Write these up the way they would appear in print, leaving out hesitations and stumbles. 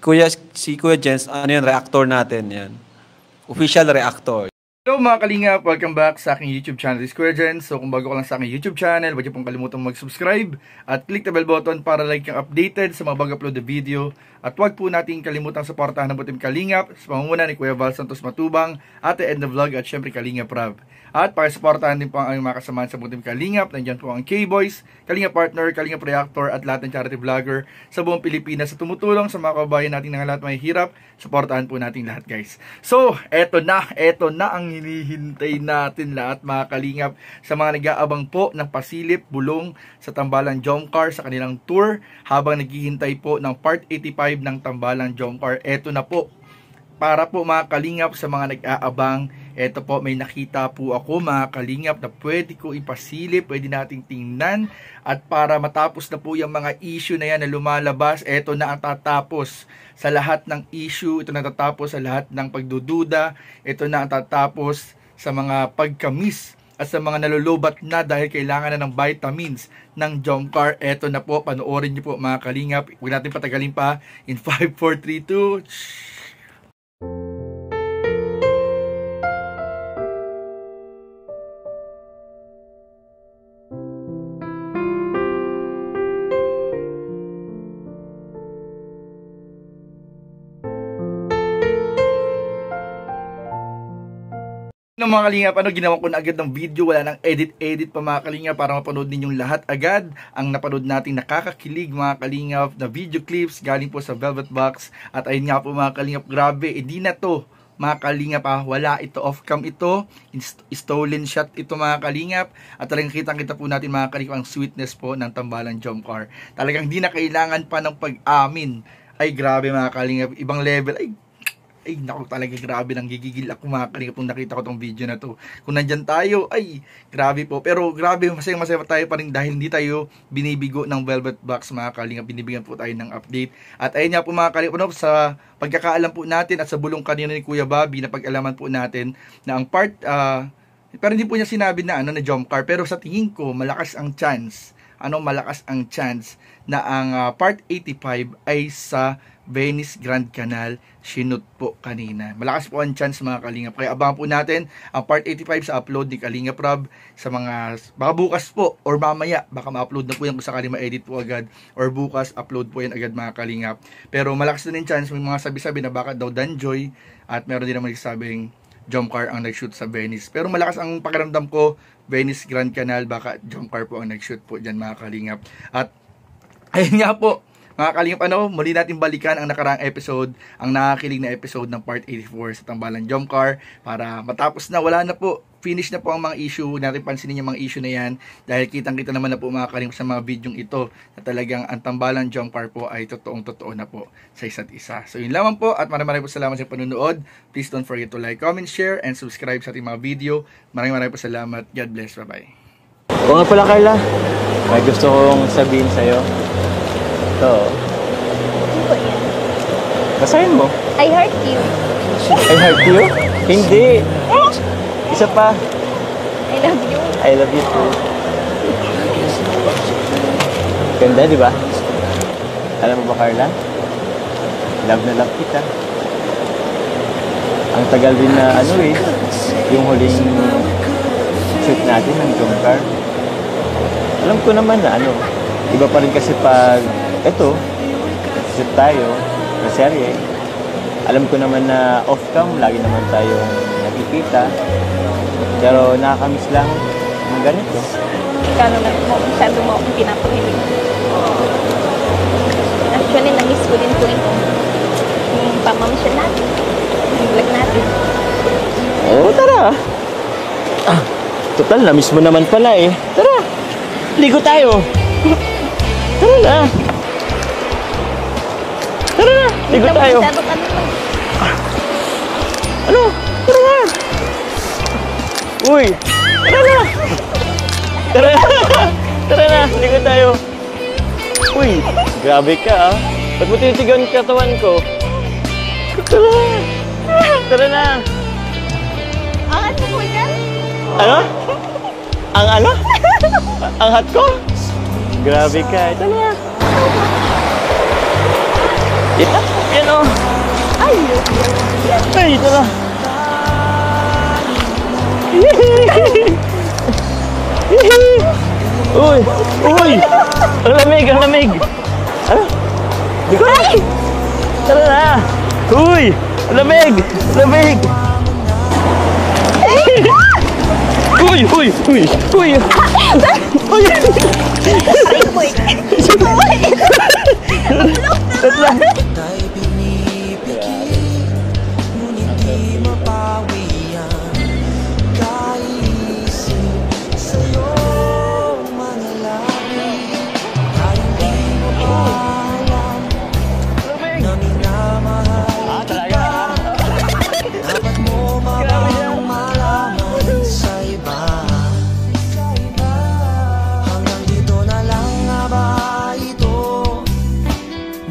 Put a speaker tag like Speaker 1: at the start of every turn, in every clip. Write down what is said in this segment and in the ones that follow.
Speaker 1: Kuya Jens, ano yun, reactor natin yan. Official reactor.
Speaker 2: Hello mga kalingap, welcome back sa aking YouTube channel, Kuya Jens. So kung bago ka lang sa aking YouTube channel, huwag niyo pong kalimutan mag-subscribe at click the bell button para like kang updated sa mga bago-upload na video. At huwag po natin kalimutang suportahan ng Butim Kalingap sa pangunguna ni Kuya Val Santos Matubang, Ate Edna Vlog at syempre Kalingap Rob. At para suportahan din po ang aming mga kasamahan sa Butim Kalingap, nandiyan po ang K-Boys, Kalingap Partner, Kalingap Reactor at lahat ng charity vlogger sa buong Pilipinas sa tumutulong sa mga kababayan natin ng lahat may hirap. Suportahan po natin lahat guys. So, eto na ang hinihintay natin lahat mga kalingap sa mga nag-aabang po ng pasilip, bulong sa Tambalan Jomcar sa kanilang tour habang naghihintay po ng part 85 ng Tambalan Jomcar. Eto na po, para po mga kalingap sa mga nag-aabang, eto po may nakita po ako mga kalingap na pwede ko ipasilip, pwede nating tingnan at para matapos na po yung mga issue na yan na lumalabas, eto na ang tatapos sa lahat ng issue, ito na tatapos sa lahat ng pagdududa, ito na ang tatapos sa mga pagkamis at sa mga nalulubat na dahil kailangan na ng vitamins ng Jomcar. Eto na po, panoorin niyo po mga kalingap. Huwag natin patagalin pa. In 5, 4, 3, 2... mga kalingap, ginawa ko na agad ng video, wala nang edit pa mga kalingap para mapanood ninyong lahat agad ang napanood nating nakakakilig mga kalingap na video clips galing po sa Velvet Box. At ayun nga po mga kalingap, grabe, di na to mga kalingap wala ito, off-cam ito, stolen shot ito mga kalingap at talagang kitang-kita po natin mga kalingap ang sweetness po ng Tambalan Jomcar. Talagang di na kailangan pa ng pag-amin. Ay grabe mga kalingap, ibang level. Ay naku, talaga grabe, nang gigigil ako mga kalingap nung nakita ko tong video na to. Kung nandyan tayo, ay grabe po. Pero grabe, masaya tayo pa rin dahil hindi tayo binibigo ng Velvet Box mga kalingap. Binibigyan po tayo ng update. At ayun nga po mga kalingap, sa pagkakaalam po natin at sa bulong kanina ni Kuya Bobby na pag-alaman po natin na ang part, pero hindi po niya sinabi na na Jomcar. Pero sa tingin ko, malakas ang chance na ang part 85 ay sa Venice Grand Canal sinut po kanina. Malakas po ang chance mga kalingap. Kaya abangan po natin ang part 85 sa upload ni Kalingap Rob sa mga, baka bukas po or mamaya, baka ma-upload na po yan kung sakali ma-edit po agad or bukas upload po yan agad mga kalingap. Pero malakas din yung chance, may mga sabi-sabi na baka daw Danjoy at meron din naman nagsasabing Jomcar ang nag-shoot sa Venice. Pero malakas ang pakiramdam ko, Venice Grand Canal, baka Jomcar po ang nag-shoot po dyan mga kalingap. At ayun nga po mga kalingap, muli natin balikan ang nakaraang episode, ang nakakilig na episode ng part 84 sa Tambalan Jomcar para matapos na, wala na po, finish na po ang mga issue. Natin pansinin yung mga issue na yan dahil kitang-kita naman na po mga kalingap sa mga videong ito na talagang ang Tambalan Jomcar po ay totoong-totoo na po sa isa't isa. So yun lamang po at maraming po salamat sa panunood. Please don't forget to like, comment, share, and subscribe sa ating mga video. Maraming po salamat. God bless. Bye-bye.
Speaker 3: Oo nga pala Carla, may gusto kong sabihin sa'yo. Ito.
Speaker 4: Ano po yan?
Speaker 3: Basahin mo.
Speaker 4: I heart you.
Speaker 3: I heart you? Hindi. Isa pa.
Speaker 4: I love you.
Speaker 3: I love you too. Ganda, di ba? Alam mo ba, Carla? Love na love kita. Ang tagal din na yung huling shoot natin ng Jomcar. Alam ko naman na iba pa rin kasi pag shoot tayo sa serye. Alam ko naman na off-cam, lagi naman tayong nakikita. Pero nakakamiss lang ng ganito.
Speaker 4: Ikaw naman mo, masyado mo akong pinapahilig. Actually, na-miss ko din po yung pamamasyal natin. Yung vlog natin.
Speaker 3: Oo, tara. Total, na-miss mo naman pala eh. Tara, ligo tayo. Tara na. Tara na, ligo tayo. Ano? Tara na. Uy, tara na. Tara na. Tara na, ligo tayo. Uy, grabe ka Ba't mo tinitigan yung katawan ko? Tara na. Tara na.
Speaker 4: Angat mo po yan?
Speaker 3: Ano? Ang ano? Ang hot ko? Grabe ka. Ito na. Ito? Yan o. Ay, ito na. Uy! Uy! Ang lamig! Ang lamig! Ano? Di ko na! Tara na! Uy! Ang lamig! Ang lamig! Uy! Uy! Uy! Uy! Uy! Tatla!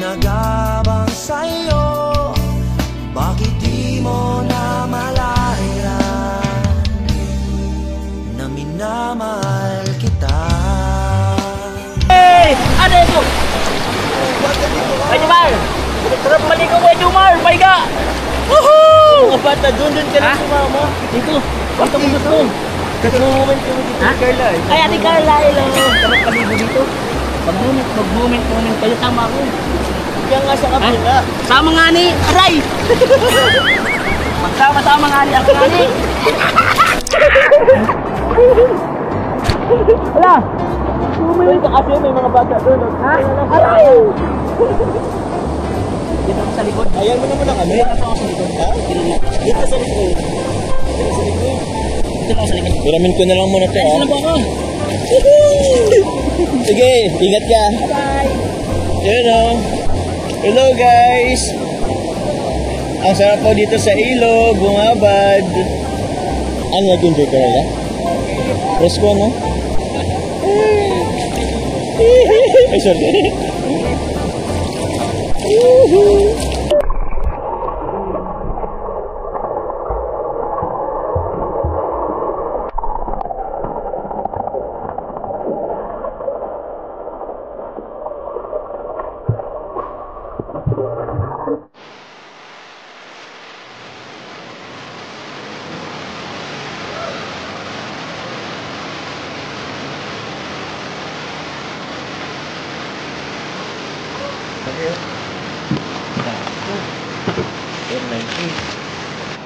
Speaker 5: Nagabang sa'yo, bakit di mo na malaya na minamahal kita?
Speaker 3: Hey! Ano ito? Ay, Jumar! Sarap maligo mo, Jumar! Paiga! Woohoo! Mga bata, doon ka lang sumama. Dito, basta mo gusto. Kasi moment ko dito kay Carla eh. Ay, Ate Carla, hello. Sarap maligo dito. Mag-moment kayo, tama ako. Diyan nga sa kapila. Sama nga ni Aray! Magsama-sama nga ni ako nga ni. Wala! Doon ka kasi may mga bata doon. Ha? Aray! Dito ako sa likod. Ayan mo na muna kami. Dito ako sa likod ha? Dito sa likod. Dito sa likod. Dito ako sa likod. Duramin ko na lang muna ito ha. Ano ba ka? Sige, ingat ka. Bye! Yun o. Hello guys! Ang sarap po dito sa ilog, bumabad. Ano nag-enjoy ka nila? Presko no? Ay, sorry.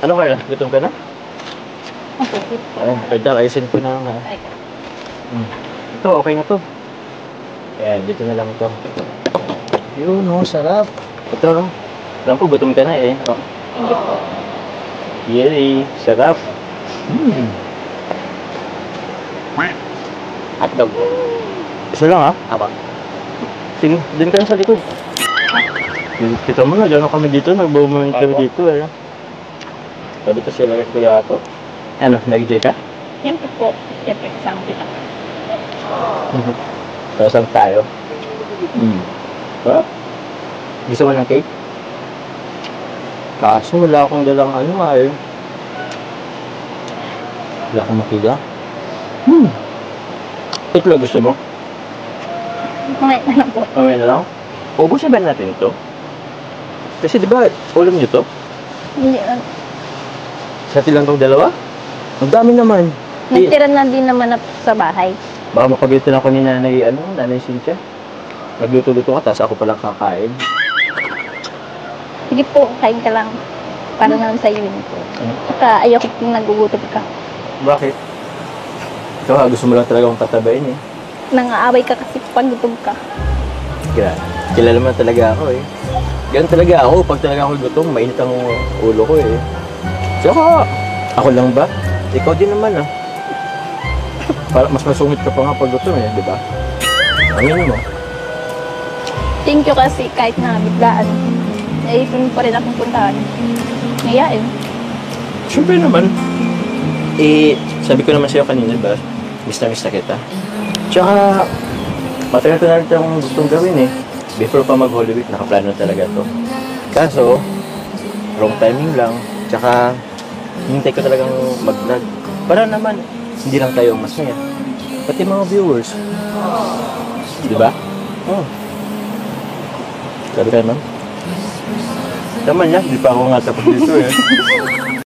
Speaker 3: Ano kaya? Gutom ka na?
Speaker 4: Okay.
Speaker 3: Pwede, ayusin ko na nga. Ito, okay na to. Ayan, dito na lang to. Yun, no, sarap. Ito, no? Alam ko, gutom ka na eh. Oh. Yay, sarap. Hotdog. Isa lang ha? Aba. Sige, din ka na sa likod. Kita mo na, dyan kami dito, nag-moment kami dito eh. Sabi ko sila rin kuya ako. Ano, nag-enjoy ka?
Speaker 4: Siyempre po. Siyempre, kasama kita.
Speaker 3: Kasama tayo. Sarap. Gusto mo ng cake? Kaso wala akong dalang ano eh. Wala akong makiga. Ito gusto mo?
Speaker 4: Mamaya na lang po.
Speaker 3: Mamaya na lang? Ubusin ba natin ito? Kasi diba, ulam nyo to?
Speaker 4: Hindi lang.
Speaker 3: Sa atin lang itong dalawa? Ang dami naman.
Speaker 4: Nagtira na din naman na sa bahay.
Speaker 3: Baka mapagalitan ako ni Nanay Cynthia. Nagluto-luto ka, tapos ako palang kakain.
Speaker 4: Sige po, kain ka lang. Para naman sa'yo yun po. Saka ayoko kung nagugutom ka.
Speaker 3: Bakit? Ikaw, gusto mo lang talaga akong tatabain eh.
Speaker 4: Nangaaway ka kasi pag gutom ka.
Speaker 3: Kilala mo talaga ako eh. Ganun talaga ako, pag talaga ako gutom, mainit ang ulo ko eh. Tsaka, ako lang ba? Ikaw din naman ah. Para mas masungit ka pa nga pag gutom eh, di ba? Aminin mo.
Speaker 4: Thank you kasi kahit na biglaan. Naisip pa rin akong puntahan. Ngayain.
Speaker 3: Siyempre naman. Eh, sabi ko naman sa'yo kanina ba, miss na kita. Tsaka, matagal ko na rin itong gustong gawin eh. Before pa mag-Holy Week, nakaplano talaga to. Kaso, wrong timing lang. Tsaka, hintay ko talagang mag-vlog. Para naman, hindi lang tayo masaya. Pati mga viewers. Di ba? Oh. Sabi ka naman? Tama niya, di pa ako nga tapos dito eh.